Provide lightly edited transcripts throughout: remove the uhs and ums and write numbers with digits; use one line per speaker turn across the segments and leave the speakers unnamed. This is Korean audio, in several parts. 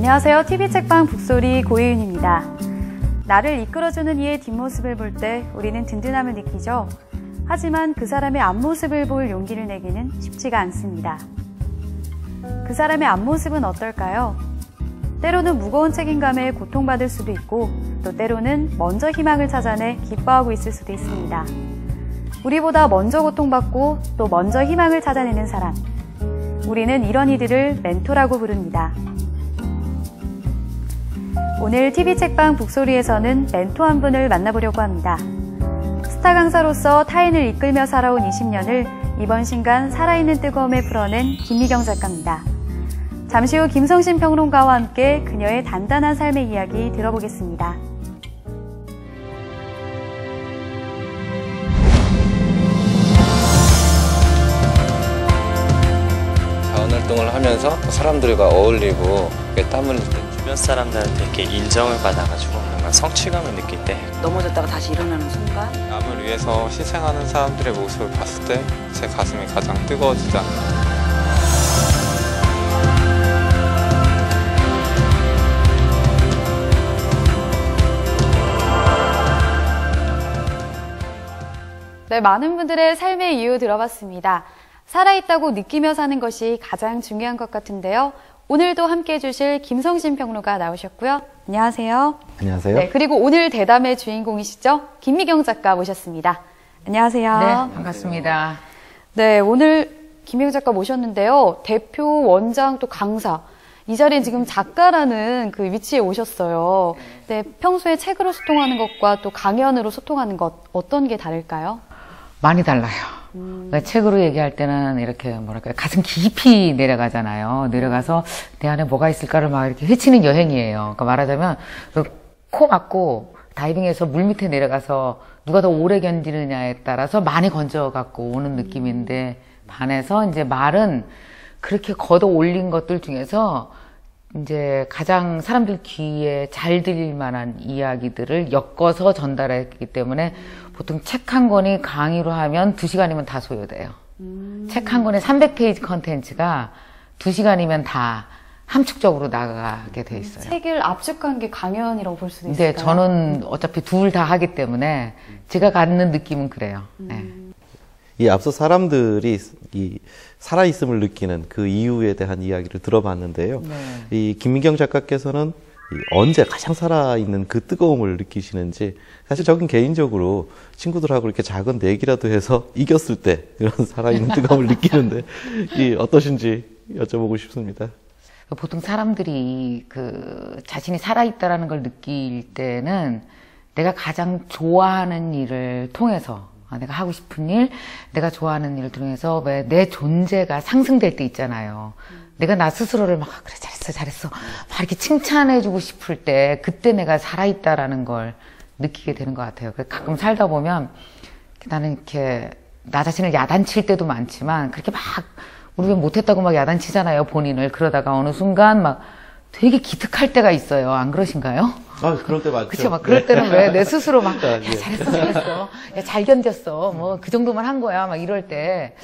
안녕하세요. TV책방 북소리 고혜윤입니다. 나를 이끌어주는 이의 뒷모습을 볼 때 우리는 든든함을 느끼죠. 하지만 그 사람의 앞모습을 볼 용기를 내기는 쉽지가 않습니다. 그 사람의 앞모습은 어떨까요? 때로는 무거운 책임감에 고통받을 수도 있고 또 때로는 먼저 희망을 찾아내 기뻐하고 있을 수도 있습니다. 우리보다 먼저 고통받고 또 먼저 희망을 찾아내는 사람. 우리는 이런 이들을 멘토라고 부릅니다. 오늘 TV책방 북소리에서는 멘토 한 분을 만나보려고 합니다. 스타 강사로서 타인을 이끌며 살아온 20년을 이번 신간 살아있는 뜨거움에 풀어낸 김미경 작가입니다. 잠시 후 김성신 평론가와 함께 그녀의 단단한 삶의 이야기 들어보겠습니다.
자원활동을 하면서 사람들과 어울리고 땀 흘릴 때
주변 사람들한테 이렇게 인정을 받아가지고 뭔가 성취감을 느낄 때
넘어졌다가 다시 일어나는 순간
남을 위해서 희생하는 사람들의 모습을 봤을 때 제 가슴이 가장 뜨거워지지 않나.
네, 많은 분들의 삶의 이유 들어봤습니다. 살아있다고 느끼며 사는 것이 가장 중요한 것 같은데요. 오늘도 함께해 주실 김성신 평론가 나오셨고요. 안녕하세요.
안녕하세요.
네, 그리고 오늘 대담의 주인공이시죠. 김미경 작가 모셨습니다. 안녕하세요.
네, 반갑습니다.
네, 오늘 김미경 작가 모셨는데요. 대표, 원장, 또 강사. 이 자리엔 지금 작가라는 그 위치에 오셨어요. 네, 평소에 책으로 소통하는 것과 또 강연으로 소통하는 것 어떤 게 다를까요?
많이 달라요. 그러니까 책으로 얘기할 때는 이렇게 뭐랄까요, 가슴 깊이 내려가잖아요. 내려가서 내 안에 뭐가 있을까를 막 이렇게 헤치는 여행이에요. 그러니까 말하자면 코 막고 다이빙해서 물 밑에 내려가서 누가 더 오래 견디느냐에 따라서 많이 건져갖고 오는 느낌인데, 반해서 이제 말은 그렇게 걷어 올린 것들 중에서 이제 가장 사람들 귀에 잘 들릴 만한 이야기들을 엮어서 전달했기 때문에 보통 책 한 권이 강의로 하면 2시간이면 다 소요돼요. 책 한 권에 300페이지 컨텐츠가 2시간이면 다 함축적으로 나가게 돼 있어요.
책을 압축한 게 강연이라고 볼 수도 있을까요?
네, 저는 어차피 둘 다 하기 때문에 제가 갖는 느낌은 그래요. 네.
이 앞서 사람들이 이 살아있음을 느끼는 그 이유에 대한 이야기를 들어봤는데요.
네.
이 김미경 작가께서는 언제 가장 살아있는 그 뜨거움을 느끼시는지, 사실 저는 개인적으로 친구들하고 이렇게 작은 내기라도 해서 이겼을 때 그런 살아있는 뜨거움을 느끼는데 이 어떠신지 여쭤보고 싶습니다.
보통 사람들이 그 자신이 살아있다라는 걸 느낄 때는 내가 가장 좋아하는 일을 통해서, 내가 하고 싶은 일, 내가 좋아하는 일을 통해서 왜 내 존재가 상승될 때 있잖아요. 내가 나 스스로를 막 그래 잘했어 막 이렇게 칭찬해주고 싶을 때, 그때 내가 살아있다라는 걸 느끼게 되는 것 같아요. 가끔 살다 보면 나는 이렇게 나 자신을 야단칠 때도 많지만, 그렇게 막 우리 왜 못했다고 막 야단치잖아요, 본인을. 그러다가 어느 순간 막 되게 기특할 때가 있어요. 안 그러신가요?
아, 그럴 때 맞죠.
그쵸, 막 그럴 때는 왜 내 스스로 막, 야,
예.
잘했어. 야, 잘 견뎠어. 뭐, 그 정도만 한 거야. 막 이럴 때,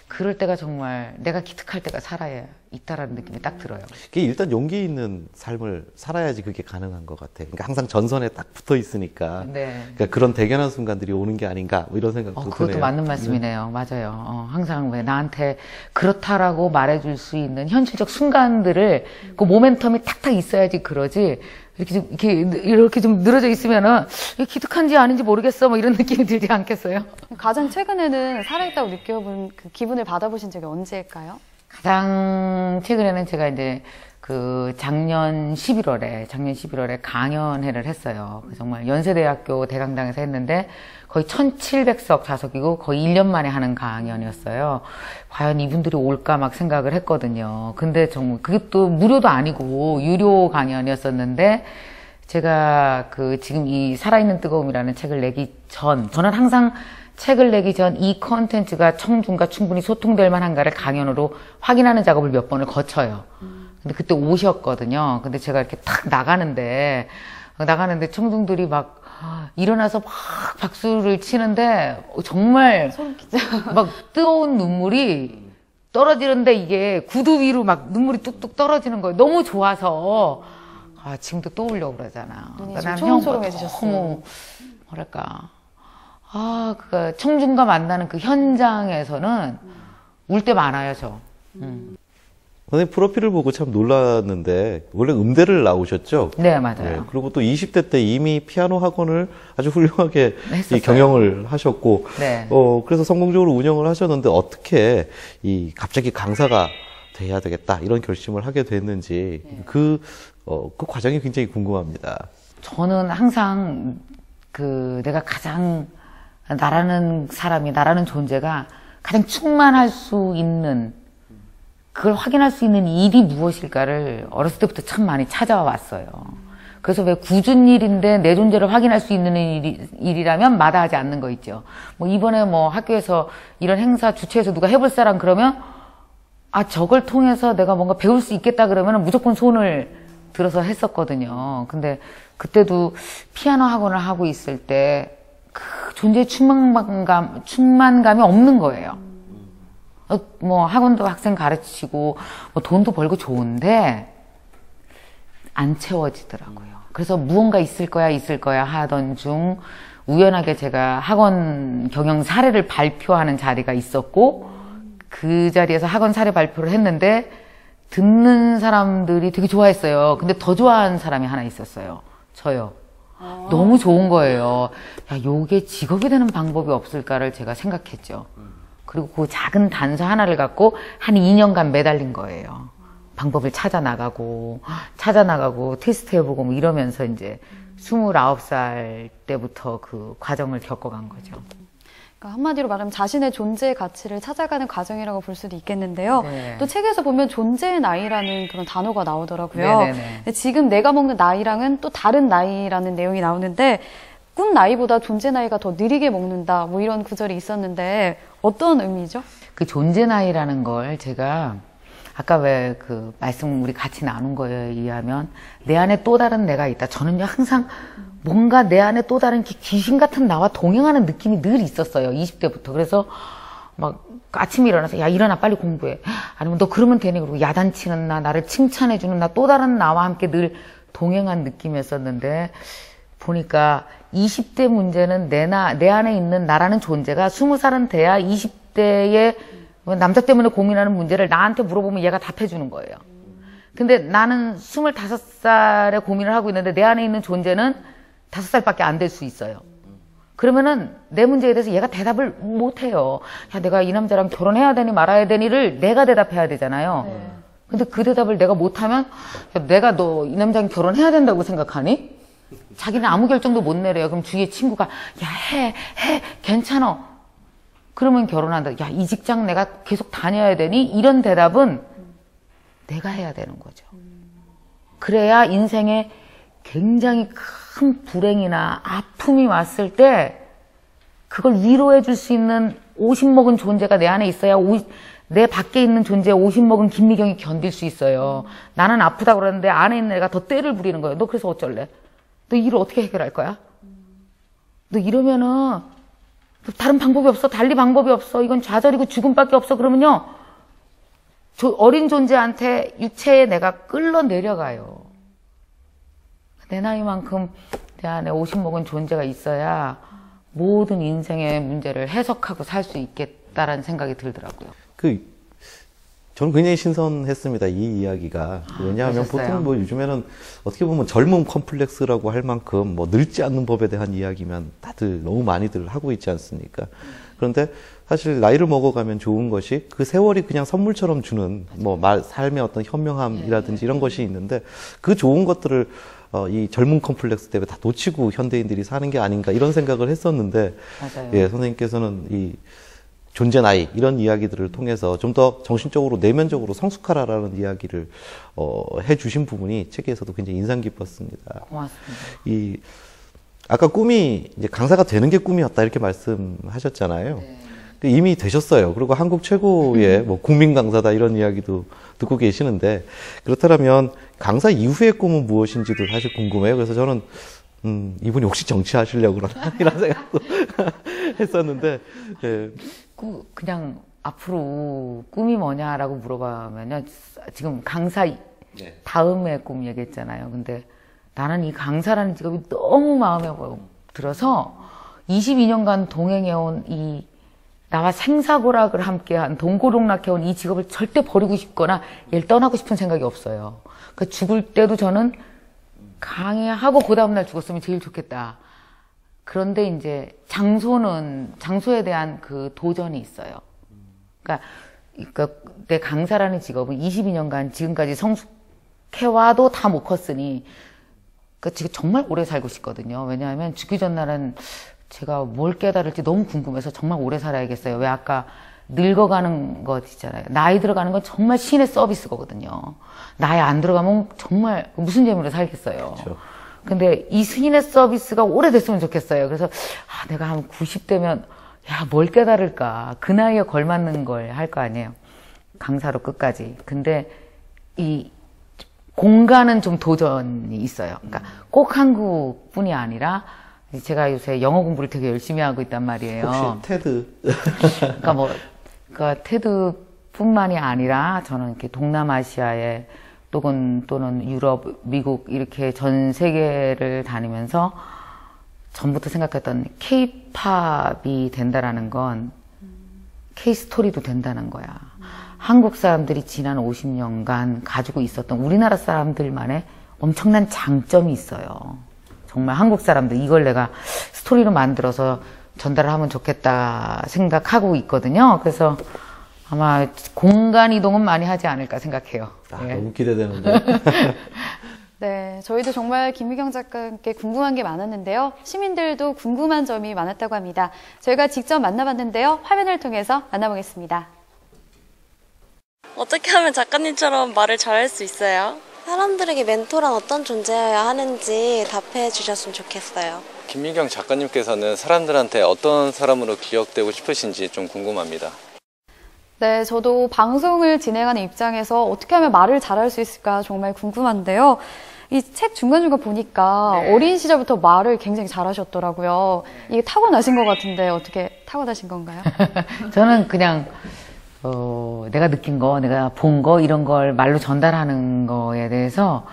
그럴 때가 정말 내가 기특할 때가 살아야 있다라는 느낌이 딱 들어요.
그게 일단 용기 있는 삶을 살아야지 그게 가능한 것 같아요. 그러니까 항상 전선에 딱 붙어 있으니까.
네.
그러니까 그런 대견한 순간들이 오는 게 아닌가, 뭐 이런 생각도 드네요.
그것도 맞는 말씀이네요. 맞아요. 항상 왜 나한테 그렇다라고 말해줄 수 있는 현실적 순간들을, 그 모멘텀이 탁탁 있어야지 그러지. 이렇게 좀 늘어져 있으면은 이게 기특한지 아닌지 모르겠어, 뭐 이런 느낌이 들지 않겠어요?
가장 최근에는 살아있다고 느껴본 그 기분을 받아보신 적이 언제일까요?
가장 최근에는 제가 이제 그 작년 11월에 강연회를 했어요. 정말 연세대학교 대강당에서 했는데 거의 1700석 좌석이고 거의 1년 만에 하는 강연이었어요. 과연 이분들이 올까 막 생각을 했거든요. 근데 정말 그게 또 무료도 아니고 유료 강연이었었는데, 제가 그 지금 이 살아있는 뜨거움이라는 책을 내기 전, 저는 항상 책을 내기 전 이 컨텐츠가 청중과 충분히 소통될 만한가를 강연으로 확인하는 작업을 몇 번을 거쳐요. 근데 그때 오셨거든요. 근데 제가 이렇게 탁 나가는데 청중들이 막 일어나서 막 박수를 치는데 정말 막 뜨거운 눈물이 떨어지는데 이게 구두 위로 막 눈물이 뚝뚝 떨어지는 거예요. 너무 좋아서. 아, 지금도 떠올려고 그러잖아.
눈이
그러니까
좀
난
초롱초롱해지셨어요.
너무, 뭐랄까. 아, 그 청중과 만나는 그 현장에서는 울 때 많아요, 저.
선생님 프로필을 보고 참 놀랐는데 원래 음대를 나오셨죠?
네, 맞아요.
그리고 또 20대 때 이미 피아노 학원을 아주 훌륭하게
했었어요.
이 경영을 하셨고,
네.
그래서 성공적으로 운영을 하셨는데 어떻게 갑자기 강사가 돼야 되겠다 이런 결심을 하게 됐는지 그 과정이 굉장히 궁금합니다.
저는 항상 내가 가장 나라는 사람이, 나라는 존재가 가장 충만할 수 있는, 그걸 확인할 수 있는 일이 무엇일까를 어렸을 때부터 참 많이 찾아왔어요. 그래서 왜 굳은 일인데 내 존재를 확인할 수 있는 일이라면 마다하지 않는 거 있죠. 뭐 이번에 뭐 학교에서 이런 행사 주최해서 누가 해볼 사람 그러면 저걸 통해서 내가 뭔가 배울 수 있겠다 그러면 무조건 손을 들어서 했었거든요. 근데 그때도 피아노 학원을 하고 있을 때 그 존재의 충만감이 없는 거예요. 뭐 학원도 학생 가르치고 뭐 돈도 벌고 좋은데 안 채워지더라고요. 그래서 무언가 있을 거야 하던 중 우연하게 제가 학원 경영 사례를 발표하는 자리가 있었고 그 자리에서 학원 사례 발표를 했는데 듣는 사람들이 되게 좋아했어요. 근데 더 좋아하는 사람이 하나 있었어요. 저요. 너무 좋은 거예요. 야, 요게 직업이 되는 방법이 없을까를 제가 생각했죠. 그리고 그 작은 단서 하나를 갖고 한 2년간 매달린 거예요. 방법을 찾아 나가고 테스트 해보고 뭐 이러면서 이제 29살 때부터 그 과정을 겪어간 거죠.
그러니까 한마디로 말하면 자신의 존재의 가치를 찾아가는 과정이라고 볼 수도 있겠는데요.
네.
또 책에서 보면 존재의 나이라는 그런 단어가 나오더라고요.
네네네.
근데 지금 내가 먹는 나이랑은 또 다른 나이라는 내용이 나오는데 꿈 나이보다 존재 나이가 더 느리게 먹는다 뭐 이런 구절이 있었는데 어떤 의미죠?
그 존재 나이라는 걸 제가 아까 왜 그 말씀 우리 같이 나눈 거에 의하면 내 안에 또 다른 내가 있다. 저는요 항상 뭔가 내 안에 또 다른 귀신 같은 나와 동행하는 느낌이 늘 있었어요. 20대부터. 그래서 막 아침에 일어나서 야 일어나 빨리 공부해. 아니면 너 그러면 되니 그러고 야단치는 나를 칭찬해주는 나 또 다른 나와 함께 늘 동행한 느낌이었었는데 보니까 20대 문제는 내 안에 있는 나라는 존재가 20살은 돼야 20대에 남자 때문에 고민하는 문제를 나한테 물어보면 얘가 답해주는 거예요. 근데 나는 25살에 고민을 하고 있는데 내 안에 있는 존재는 5살밖에 안 될 수 있어요. 그러면은 내 문제에 대해서 얘가 대답을 못 해요. 야, 내가 이 남자랑 결혼해야 되니 말아야 되니를 내가 대답해야 되잖아요. 근데 그 대답을 내가 못하면 야, 내가 너 이 남자랑 결혼해야 된다고 생각하니? 자기는 아무 결정도 못 내려요. 그럼 주위에 친구가 야, 해, 괜찮아. 그러면 결혼한다. 야, 이 직장 내가 계속 다녀야 되니? 이런 대답은 내가 해야 되는 거죠. 그래야 인생에 굉장히 큰 불행이나 아픔이 왔을 때 그걸 위로해 줄 수 있는 50 먹은 존재가 내 안에 있어야 내 밖에 있는 존재의 50 먹은 김미경이 견딜 수 있어요. 나는 아프다고 그러는데 안에 있는 애가 더 떼를 부리는 거예요. 너 그래서 어쩔래? 너 일을 어떻게 해결할 거야? 너 이러면은 다른 방법이 없어. 달리 방법이 없어. 이건 좌절이고 죽음밖에 없어. 그러면요. 어린 존재한테 육체의 내가 끌어내려가요. 내 나이만큼 내 안에 50 먹은 존재가 있어야 모든 인생의 문제를 해석하고 살 수 있겠다라는 생각이 들더라고요.
저는 굉장히 신선했습니다. 이 이야기가. 왜냐하면
그러셨어요?
보통 뭐 요즘에는 어떻게 보면 젊음 컴플렉스라고 할 만큼 뭐 늙지 않는 법에 대한 이야기면 다들 너무 많이들 하고 있지 않습니까? 그런데 사실 나이를 먹어가면 좋은 것이 그 세월이 그냥 선물처럼 주는 뭐 삶의 어떤 현명함이라든지 이런 것이 있는데 그 좋은 것들을 이 젊은 컴플렉스 때문에 다 놓치고 현대인들이 사는 게 아닌가 이런 생각을 했었는데
맞아요.
예, 선생님께서는 이 존재 나이 이런 이야기들을 통해서 좀 더 정신적으로 내면적으로 성숙하라라는 이야기를 해주신 부분이 책에서도 굉장히 인상 깊었습니다.
고맙습니다.
아까 꿈이 이제 강사가 되는 게 꿈이었다 이렇게 말씀하셨잖아요.
네.
이미 되셨어요. 그리고 한국 최고의 뭐 국민 강사다 이런 이야기도 듣고 계시는데 그렇다면 강사 이후의 꿈은 무엇인지도 사실 궁금해요. 그래서 저는 이분이 혹시 정치하시려고 그러나 이런 생각도 했었는데 예.
그냥 앞으로 꿈이 뭐냐라고 물어보면요. 지금 강사 다음에 꿈 얘기했잖아요. 근데 나는 이 강사라는 직업이 너무 마음에 들어서 22년간 동행해온 이 나와 생사고락을 함께한 동고동락해온 이 직업을 절대 버리고 싶거나 얘를 떠나고 싶은 생각이 없어요. 그러니까 죽을 때도 저는 강의하고 그 다음날 죽었으면 제일 좋겠다. 그런데 이제 장소에 대한 그 도전이 있어요. 그러니까 내 강사라는 직업은 22년간 지금까지 성숙해와도 다 못 컸으니 그러니까 지금 정말 오래 살고 싶거든요. 왜냐하면 죽기 전날은 제가 뭘 깨달을지 너무 궁금해서 정말 오래 살아야겠어요. 왜 아까 늙어가는 것 있잖아요. 나이 들어가는 건 정말 신의 서비스거든요. 나이 안 들어가면 정말 무슨 재미로 살겠어요. 그렇죠. 근데 이 신의 서비스가 오래됐으면 좋겠어요. 그래서 내가 한 90대면 뭘 깨달을까. 그 나이에 걸맞는 걸 할 거 아니에요. 강사로 끝까지. 근데 이 공간은 좀 도전이 있어요. 그러니까 꼭 한국뿐이 아니라 제가 요새 영어 공부를 되게 열심히 하고 있단 말이에요.
혹시 테드?
그러니까 테드뿐만이 아니라 저는 이렇게 동남아시아에 또는 유럽, 미국 이렇게 전 세계를 다니면서 전부터 생각했던 K-팝이 된다라는 건 K-스토리도 된다는 거야. 한국 사람들이 지난 50년간 가지고 있었던 우리나라 사람들만의 엄청난 장점이 있어요. 정말 한국 사람들 이걸 내가 스토리로 만들어서 전달을 하면 좋겠다 생각하고 있거든요. 그래서 아마 공간 이동은 많이 하지 않을까 생각해요. 예.
너무 기대되는데.
네, 저희도 정말 김미경 작가님께 궁금한 게 많았는데요. 시민들도 궁금한 점이 많았다고 합니다. 저희가 직접 만나봤는데요. 화면을 통해서 만나보겠습니다.
어떻게 하면 작가님처럼 말을 잘할 수 있어요?
사람들에게 멘토란 어떤 존재여야 하는지 답해 주셨으면 좋겠어요.
김미경 작가님께서는 사람들한테 어떤 사람으로 기억되고 싶으신지 좀 궁금합니다.
네, 저도 방송을 진행하는 입장에서 어떻게 하면 말을 잘할 수 있을까 정말 궁금한데요. 이 책 중간중간 보니까 어린 시절부터 말을 굉장히 잘하셨더라고요. 이게 타고나신 것 같은데 어떻게 타고나신 건가요?
저는 그냥 내가 느낀 거, 내가 본 거, 이런 걸 말로 전달하는 거에 대해서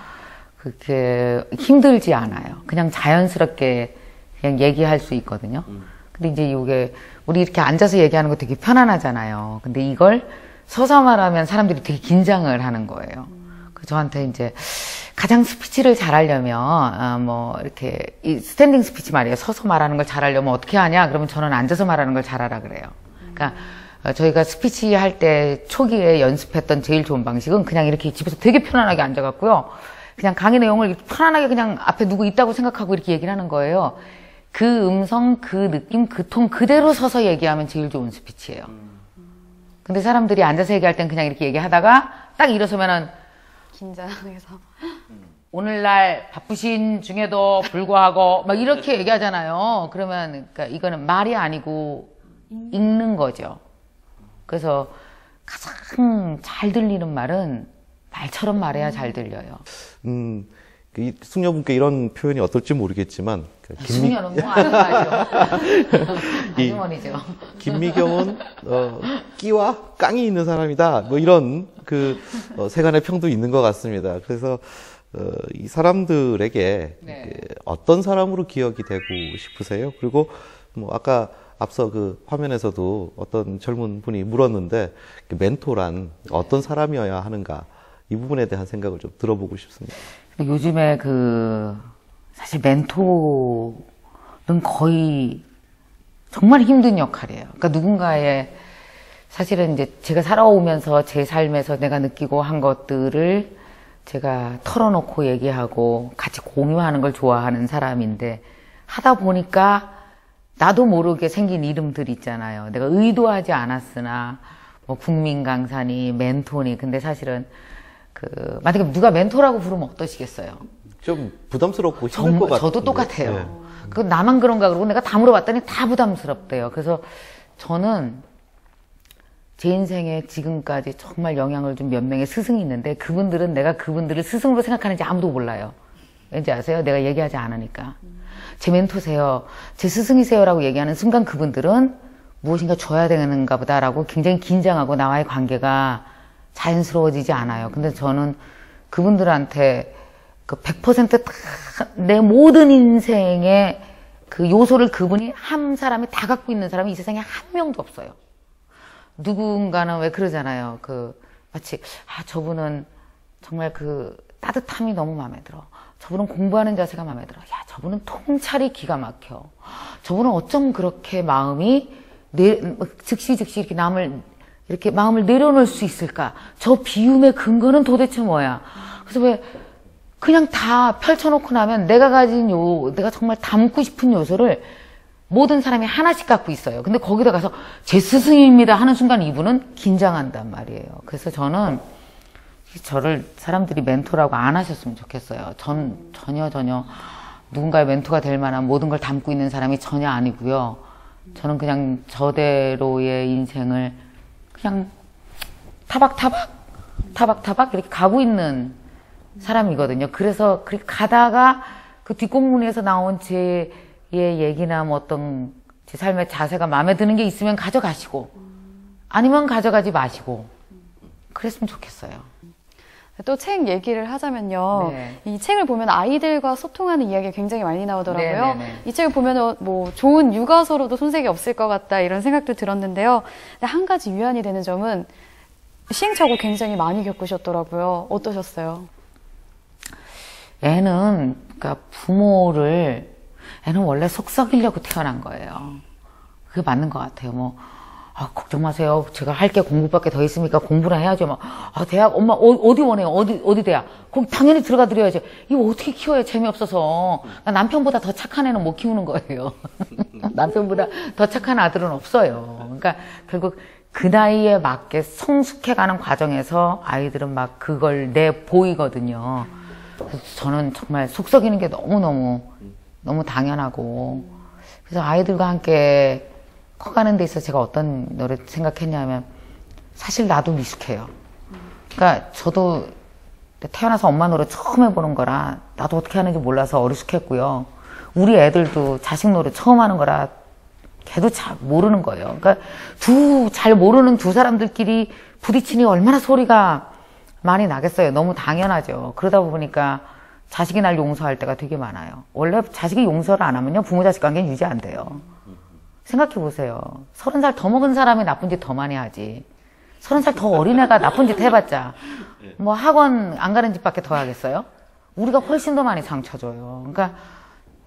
그렇게 힘들지 않아요. 그냥 자연스럽게 그냥 얘기할 수 있거든요. 근데 이제 이게 우리 이렇게 앉아서 얘기하는 거 되게 편안하잖아요. 근데 이걸 서서 말하면 사람들이 되게 긴장을 하는 거예요. 그래서 저한테 이제 가장 스피치를 잘하려면 이렇게 이 스탠딩 스피치 말이에요. 서서 말하는 걸 잘하려면 어떻게 하냐? 그러면 저는 앉아서 말하는 걸 잘하라 그래요. 그러니까 저희가 스피치 할 때 초기에 연습했던 제일 좋은 방식은 그냥 이렇게 집에서 되게 편안하게 앉아갖고요. 그냥 강의 내용을 편안하게 그냥 앞에 누구 있다고 생각하고 이렇게 얘기를 하는 거예요. 그 음성, 그 느낌, 그 톤 그대로 서서 얘기하면 제일 좋은 스피치예요. 근데 사람들이 앉아서 얘기할 땐 그냥 이렇게 얘기하다가 딱 일어서면은
긴장해서
오늘날 바쁘신 중에도 불구하고 막 이렇게 얘기하잖아요. 그러면 그러니까 이거는 말이 아니고 읽는 거죠. 그래서 가장 잘 들리는 말은 말처럼 말해야 잘 들려요.
이 숙녀분께 이런 표현이 어떨지 모르겠지만
숙녀는 뭐 아는 말이죠. 아주머니죠.
김미경은 끼와 깡이 있는 사람이다. 뭐 이런 세간의 평도 있는 것 같습니다. 그래서 이 사람들에게 어떤 사람으로 기억이 되고 싶으세요? 그리고 아까 앞서 그 화면에서도 어떤 젊은 분이 물었는데 멘토란 어떤 사람이어야 하는가 이 부분에 대한 생각을 좀 들어보고 싶습니다.
요즘에 사실 멘토는 거의 정말 힘든 역할이에요. 그러니까 누군가의 사실은 이제 제가 살아오면서 제 삶에서 내가 느끼고 한 것들을 제가 털어놓고 얘기하고 같이 공유하는 걸 좋아하는 사람인데 하다 보니까 나도 모르게 생긴 이름들이 있잖아요. 내가 의도하지 않았으나 국민 강사니 멘토니. 근데 사실은 만약에 누가 멘토라고 부르면 어떠시겠어요?
좀 부담스럽고 힘들 것 같아요.
저도 똑같아요. 네. 나만 그런가 그러고 내가 다 물어봤더니 다 부담스럽대요. 그래서 저는 제 인생에 지금까지 정말 영향을 준 몇 명의 스승이 있는데 그분들은 내가 그분들을 스승으로 생각하는지 아무도 몰라요. 왠지 아세요? 내가 얘기하지 않으니까. 제 멘토세요. 제 스승이세요라고 얘기하는 순간 그분들은 무엇인가 줘야 되는가 보다라고 굉장히 긴장하고 나와의 관계가 자연스러워지지 않아요. 근데 저는 그분들한테 그 100%내 모든 인생의 그 요소를 그분이 한 사람이 다 갖고 있는 사람이 이 세상에 한 명도 없어요. 누군가는 왜 그러잖아요. 마치, 저분은 정말 따뜻함이 너무 마음에 들어. 저분은 공부하는 자세가 마음에 들어. 야, 저분은 통찰이 기가 막혀. 저분은 어쩜 그렇게 마음이 즉시 이렇게 이렇게 마음을 내려놓을 수 있을까? 저 비움의 근거는 도대체 뭐야? 그래서 왜 그냥 다 펼쳐놓고 나면 내가 정말 담고 싶은 요소를 모든 사람이 하나씩 갖고 있어요. 근데 거기다 가서 제 스승입니다 하는 순간 이분은 긴장한단 말이에요. 그래서 저는 저를 사람들이 멘토라고 안 하셨으면 좋겠어요. 전혀 누군가의 멘토가 될 만한 모든 걸 담고 있는 사람이 전혀 아니고요. 저는 그냥 저대로의 인생을 그냥 타박타박 이렇게 가고 있는 사람이거든요. 그래서 그렇게 가다가 그 뒷공문에서 나온 제 얘기나 뭐 어떤 제 삶의 자세가 마음에 드는 게 있으면 가져가시고 아니면 가져가지 마시고 그랬으면 좋겠어요.
또 책 얘기를 하자면요.
네.
이 책을 보면 아이들과 소통하는 이야기가 굉장히 많이 나오더라고요.
네네네.
이 책을 보면 뭐 좋은 육아서로도 손색이 없을 것 같다 이런 생각도 들었는데요. 근데 한 가지 위안이 되는 점은 시행착오 굉장히 많이 겪으셨더라고요. 어떠셨어요?
애는 애는 원래 속 썩이려고 태어난 거예요. 그게 맞는 것 같아요. 걱정 마세요. 제가 할 게 공부밖에 더 있으니까 공부나 해야죠. 대학, 엄마, 어디 원해요? 어디 대학? 거기 당연히 들어가 드려야죠. 이거 어떻게 키워요? 재미없어서. 남편보다 더 착한 애는 못 키우는 거예요. 남편보다 더 착한 아들은 없어요. 그러니까 결국 그 나이에 맞게 성숙해가는 과정에서 아이들은 막 그걸 보이거든요. 그래서 저는 정말 속 썩이는 게 너무 당연하고. 그래서 아이들과 함께 커가는 데 있어서 제가 어떤 노래 생각했냐면 사실 나도 미숙해요. 그러니까 저도 태어나서 엄마 노래 처음 해보는 거라 나도 어떻게 하는지 몰라서 어리숙했고요. 우리 애들도 자식 노래 처음 하는 거라 걔도 잘 모르는 거예요. 그러니까 잘 모르는 두 사람들끼리 부딪히니 얼마나 소리가 많이 나겠어요. 너무 당연하죠. 그러다 보니까 자식이 날 용서할 때가 되게 많아요. 원래 자식이 용서를 안 하면요 부모 자식 관계는 유지 안 돼요. 생각해 보세요. 30살 더 먹은 사람이 나쁜 짓 더 많이 하지. 30살 더 어린 애가 나쁜 짓 해봤자 뭐 학원 안 가는 짓밖에 더 하겠어요? 우리가 훨씬 더 많이 상처 줘요. 그러니까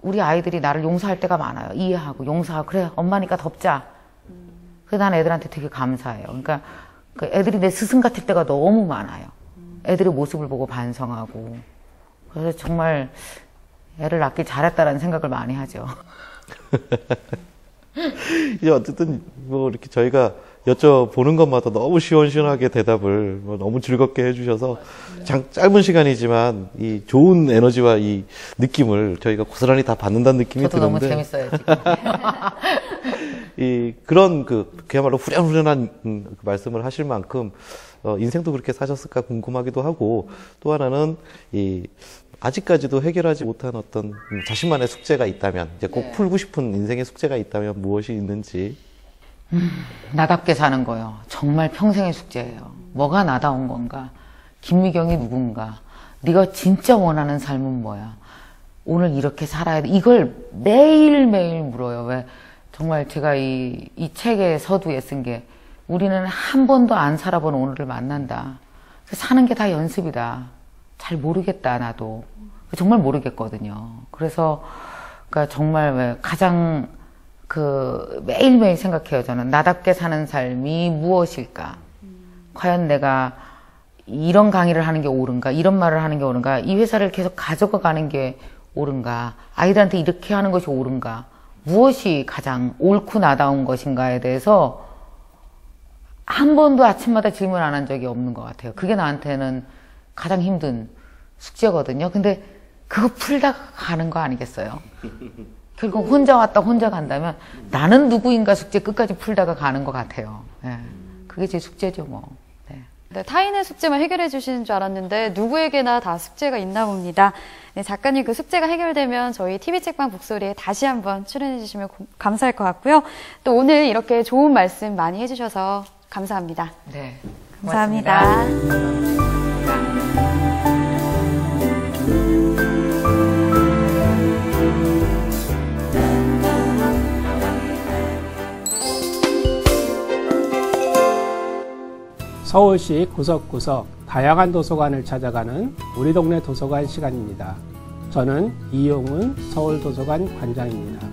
우리 아이들이 나를 용서할 때가 많아요. 이해하고 용서하고 그래 엄마니까 덮자. 그래서 난 애들한테 되게 감사해요. 그러니까 애들이 내 스승 같을 때가 너무 많아요. 애들의 모습을 보고 반성하고. 그래서 정말 애를 낳길 잘했다라는 생각을 많이 하죠.
이제 어쨌든 이렇게 저희가 여쭤보는 것마다 너무 시원시원하게 대답을 너무 즐겁게 해주셔서 짧은 시간이지만 이 좋은 에너지와 이 느낌을 저희가 고스란히 다 받는다는 느낌이
저도
드는데
너무 재밌어요 지금.
그런 그야말로 후련후련한 말씀을 하실 만큼 인생도 그렇게 사셨을까 궁금하기도 하고 또 하나는 아직까지도 해결하지 못한 어떤 자신만의 숙제가 있다면 이제 꼭 풀고 싶은 인생의 숙제가 있다면 무엇이 있는지.
나답게 사는 거요. 정말 평생의 숙제예요. 뭐가 나다운 건가? 김미경이 누군가? 네가 진짜 원하는 삶은 뭐야? 오늘 이렇게 살아야 돼. 이걸 매일매일 물어요. 왜? 정말 제가 이 책의 서두에 쓴 게 우리는 한 번도 안 살아본 오늘을 만난다. 사는 게 다 연습이다. 잘 모르겠다 나도. 정말 모르겠거든요. 그래서 그러니까 정말 왜 가장 매일매일 생각해요. 저는 나답게 사는 삶이 무엇일까? 과연 내가 이런 강의를 하는 게 옳은가? 이런 말을 하는 게 옳은가? 이 회사를 계속 가져가 가는 게 옳은가? 아이들한테 이렇게 하는 것이 옳은가? 무엇이 가장 옳고 나다운 것인가에 대해서 한 번도 아침마다 질문 안 한 적이 없는 것 같아요. 그게 나한테는 가장 힘든 숙제거든요. 근데 그거 풀다가 가는 거 아니겠어요? 결국 혼자 왔다 혼자 간다면 나는 누구인가 숙제 끝까지 풀다가 가는 것 같아요. 네. 그게 제 숙제죠 뭐. 네.
네, 타인의 숙제만 해결해 주시는 줄 알았는데 누구에게나 다 숙제가 있나 봅니다. 네, 작가님 그 숙제가 해결되면 저희 TV책방 북소리에 다시 한번 출연해 주시면 감사할 것 같고요. 또 오늘 이렇게 좋은 말씀 많이 해주셔서 감사합니다.
네,
감사합니다.
서울시 구석구석 다양한 도서관을 찾아가는 우리 동네 도서관 시간입니다. 저는 이용훈 서울도서관 관장입니다.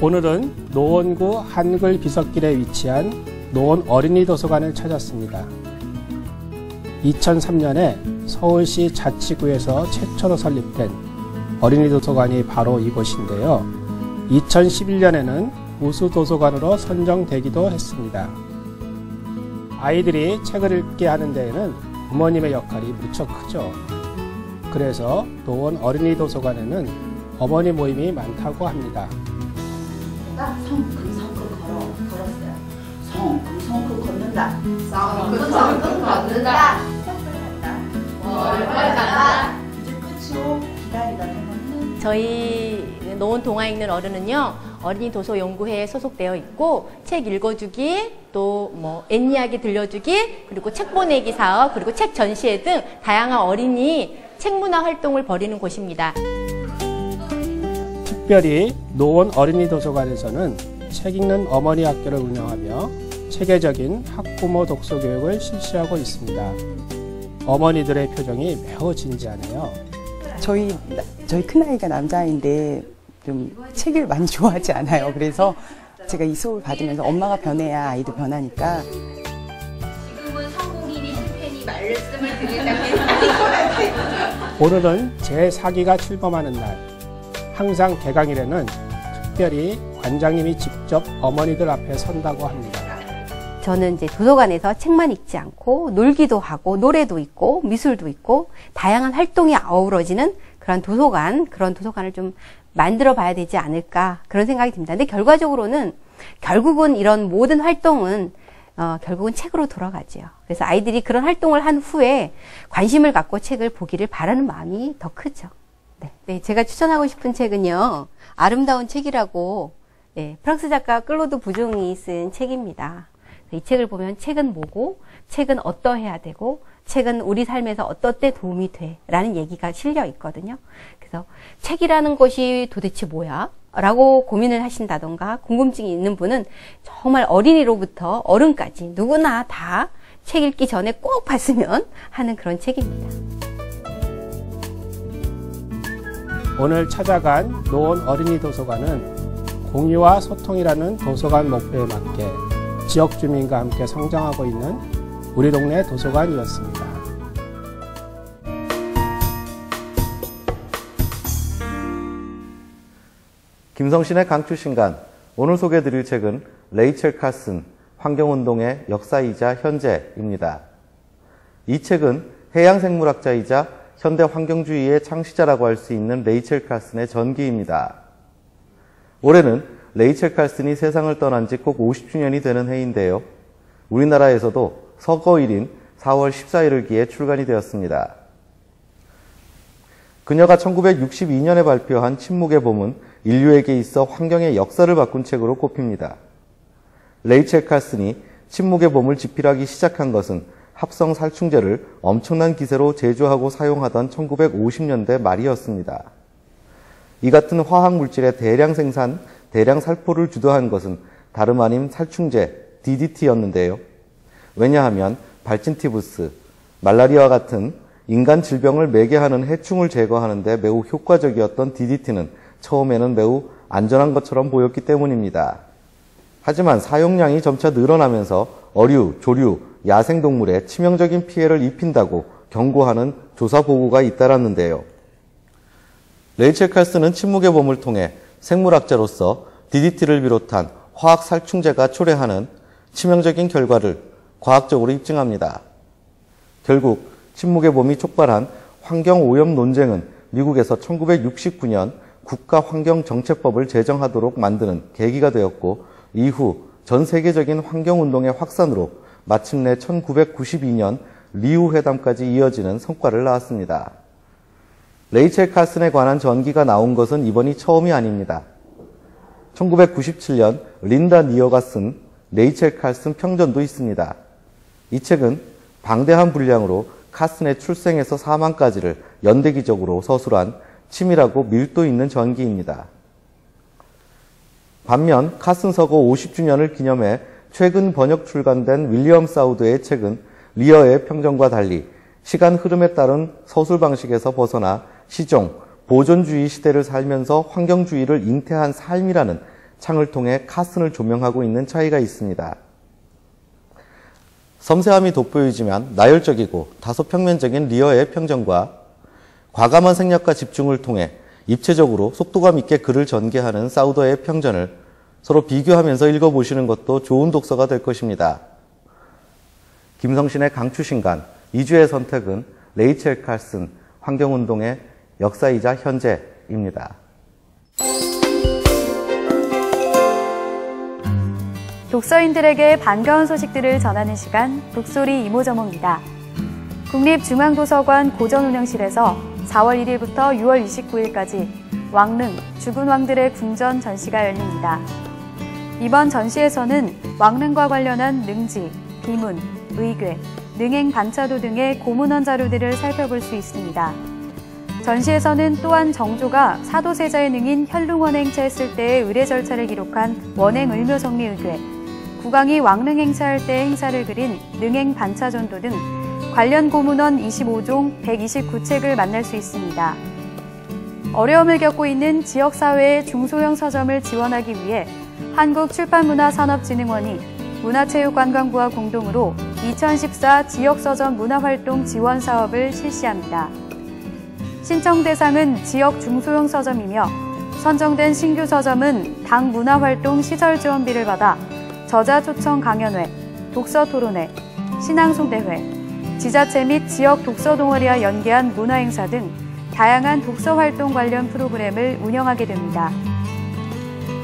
오늘은 노원구 한글 비석길에 위치한 노원 어린이 도서관을 찾았습니다. 2003년에 서울시 자치구에서 최초로 설립된 어린이 도서관이 바로 이곳인데요. 2011년에는 우수도서관으로 선정되기도 했습니다. 아이들이 책을 읽게 하는 데에는 부모님의 역할이 무척 크죠. 그래서 노원 어린이 도서관에는 어머니 모임이 많다고 합니다.
성큼성큼 걸었어요. 성큼성큼 걷는다. 성큼성큼 걷는다. 월월 간다. 이제 끝으로 기다리다는
저희 노원 동화 읽는 어른은요, 어린이 도서 연구회에 소속되어 있고 책 읽어주기, 또 뭐 앤이야기 들려주기, 그리고 책 보내기 사업, 그리고 책 전시회 등 다양한 어린이 책문화 활동을 벌이는 곳입니다.
특별히 노원 어린이 도서관에서는 책 읽는 어머니 학교를 운영하며 체계적인 학부모 독서 교육을 실시하고 있습니다. 어머니들의 표정이 매우 진지하네요.
저희 큰아이가 남자아이인데 좀 책을 많이 좋아하지 않아요. 그래서 제가 이 수업을 받으면서 엄마가 변해야 아이도 변하니까.
지금은 성공인이 한편이 말씀을 드린다면
오늘은 제4기가 출범하는 날. 항상 개강일에는 특별히 관장님이 직접 어머니들 앞에 선다고 합니다.
저는 이제 도서관에서 책만 읽지 않고 놀기도 하고 노래도 있고 미술도 있고 다양한 활동이 어우러지는 그런 도서관을 좀 만들어 봐야 되지 않을까 그런 생각이 듭니다. 근데 결국은 이런 모든 활동은 결국은 책으로 돌아가죠. 그래서 아이들이 그런 활동을 한 후에 관심을 갖고 책을 보기를 바라는 마음이 더 크죠. 네, 제가 추천하고 싶은 책은요, 아름다운 책이라고 프랑스 작가 클로드 부종이 쓴 책입니다. 이 책을 보면 책은 뭐고, 책은 어떠해야 되고, 책은 우리 삶에서 어떨 때 도움이 돼 라는 얘기가 실려 있거든요. 그래서 책이라는 것이 도대체 뭐야? 라고 고민을 하신다던가 궁금증이 있는 분은 정말 어린이로부터 어른까지 누구나 다 책 읽기 전에 꼭 봤으면 하는 그런 책입니다.
오늘 찾아간 노원 어린이 도서관은 공유와 소통이라는 도서관 목표에 맞게 지역 주민과 함께 성장하고 있는 우리 동네 도서관이었습니다.
김성신의 강추신간, 오늘 소개해드릴 책은 레이첼 칼슨, 환경운동의 역사이자 현재입니다. 이 책은 해양생물학자이자 현대 환경주의의 창시자라고 할 수 있는 레이첼 칼슨의 전기입니다. 올해는 레이첼 칼슨이 세상을 떠난 지 꼭 50주년이 되는 해인데요. 우리나라에서도 서거일인 4월 14일을 기해 출간이 되었습니다. 그녀가 1962년에 발표한 침묵의 봄은 인류에게 있어 환경의 역사를 바꾼 책으로 꼽힙니다. 레이첼 칼슨이 침묵의 봄을 집필하기 시작한 것은 합성 살충제를 엄청난 기세로 제조하고 사용하던 1950년대 말이었습니다. 이 같은 화학물질의 대량 생산, 대량 살포를 주도한 것은 다름 아닌 살충제 DDT였는데요. 왜냐하면 발진티부스, 말라리아와 같은 인간 질병을 매개하는 해충을 제거하는 데 매우 효과적이었던 DDT는 처음에는 매우 안전한 것처럼 보였기 때문입니다. 하지만 사용량이 점차 늘어나면서 어류, 조류, 야생동물에 치명적인 피해를 입힌다고 경고하는 조사 보고가 잇따랐는데요. 레이첼 칼슨은 침묵의 봄을 통해 생물학자로서 DDT를 비롯한 화학 살충제가 초래하는 치명적인 결과를 과학적으로 입증합니다. 결국 침묵의 봄이 촉발한 환경오염 논쟁은 미국에서 1969년 국가환경정책법을 제정하도록 만드는 계기가 되었고, 이후 전 세계적인 환경운동의 확산으로 마침내 1992년 리우 회담까지 이어지는 성과를 낳았습니다. 레이첼 칼슨에 관한 전기가 나온 것은 이번이 처음이 아닙니다. 1997년 린다 니어가 쓴 레이첼 칼슨 평전도 있습니다. 이 책은 방대한 분량으로 칼슨의 출생에서 사망까지를 연대기적으로 서술한 치밀하고 밀도 있는 전기입니다. 반면 칼슨 서거 50주년을 기념해 최근 번역 출간된 윌리엄 사우드의 책은 리어의 평전과 달리 시간 흐름에 따른 서술 방식에서 벗어나 시종, 보존주의 시대를 살면서 환경주의를 잉태한 삶이라는 창을 통해 칼슨을 조명하고 있는 차이가 있습니다. 섬세함이 돋보이지만 나열적이고 다소 평면적인 리어의 평전과 과감한 생략과 집중을 통해 입체적으로 속도감 있게 글을 전개하는 사우더의 평전을 서로 비교하면서 읽어보시는 것도 좋은 독서가 될 것입니다. 김성신의 강추신간 2주의 선택은 레이첼 칼슨, 환경운동의 역사이자 현재입니다.
독서인들에게 반가운 소식들을 전하는 시간 북소리 이모저모입니다. 국립중앙도서관 고전운영실에서 4월 1일부터 6월 29일까지 왕릉, 죽은 왕들의 궁전 전시가 열립니다. 이번 전시에서는 왕릉과 관련한 능지, 비문, 의궤, 능행 반차도 등의 고문원 자료들을 살펴볼 수 있습니다. 전시에서는 또한 정조가 사도세자의 능인 현릉원 행차했을 때의 의례 절차를 기록한 원행 을묘성리 의궤, 국왕이 왕릉 행차할 때의 행사를 그린 능행 반차전도 등 관련 고문원 25종 129책을 만날 수 있습니다. 어려움을 겪고 있는 지역사회의 중소형 서점을 지원하기 위해 한국출판문화산업진흥원이 문화체육관광부와 공동으로 2014 지역서점 문화활동 지원 사업을 실시합니다. 신청 대상은 지역 중소형 서점이며 선정된 신규 서점은 당 문화활동 시설 지원비를 받아 저자 초청 강연회, 독서 토론회, 신앙송대회, 지자체 및 지역 독서 동아리와 연계한 문화행사 등 다양한 독서 활동 관련 프로그램을 운영하게 됩니다.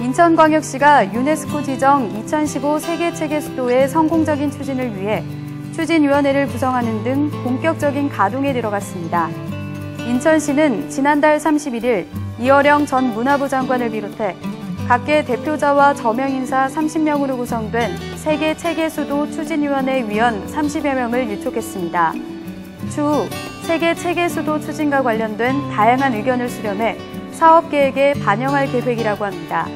인천광역시가 유네스코 지정 2015 세계체계 수도의 성공적인 추진을 위해 추진위원회를 구성하는 등 본격적인 가동에 들어갔습니다. 인천시는 지난달 31일 이어령 전 문화부 장관을 비롯해 각계 대표자와 저명인사 30명으로 구성된 세계체계수도 추진위원회 위원 30여 명을 유촉했습니다. 추후 세계체계수도 추진과 관련된 다양한 의견을 수렴해 사업계획에 반영할 계획이라고 합니다.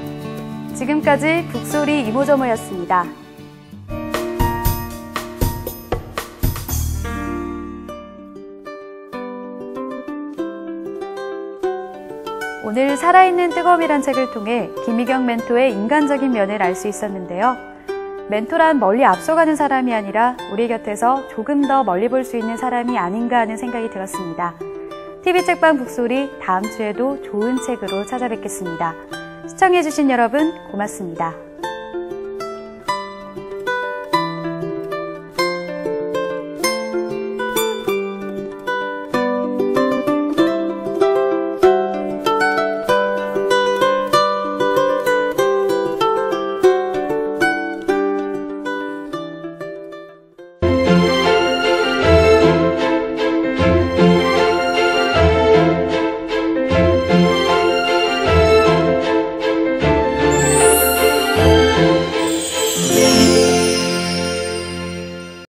지금까지 북소리 이모저모였습니다. 오늘 살아있는 뜨거움이란 책을 통해 김희경 멘토의 인간적인 면을 알 수 있었는데요. 멘토란 멀리 앞서가는 사람이 아니라 우리 곁에서 조금 더 멀리 볼 수 있는 사람이 아닌가 하는 생각이 들었습니다. TV책방 북소리 다음 주에도 좋은 책으로 찾아뵙겠습니다. 시청해주신 여러분 고맙습니다.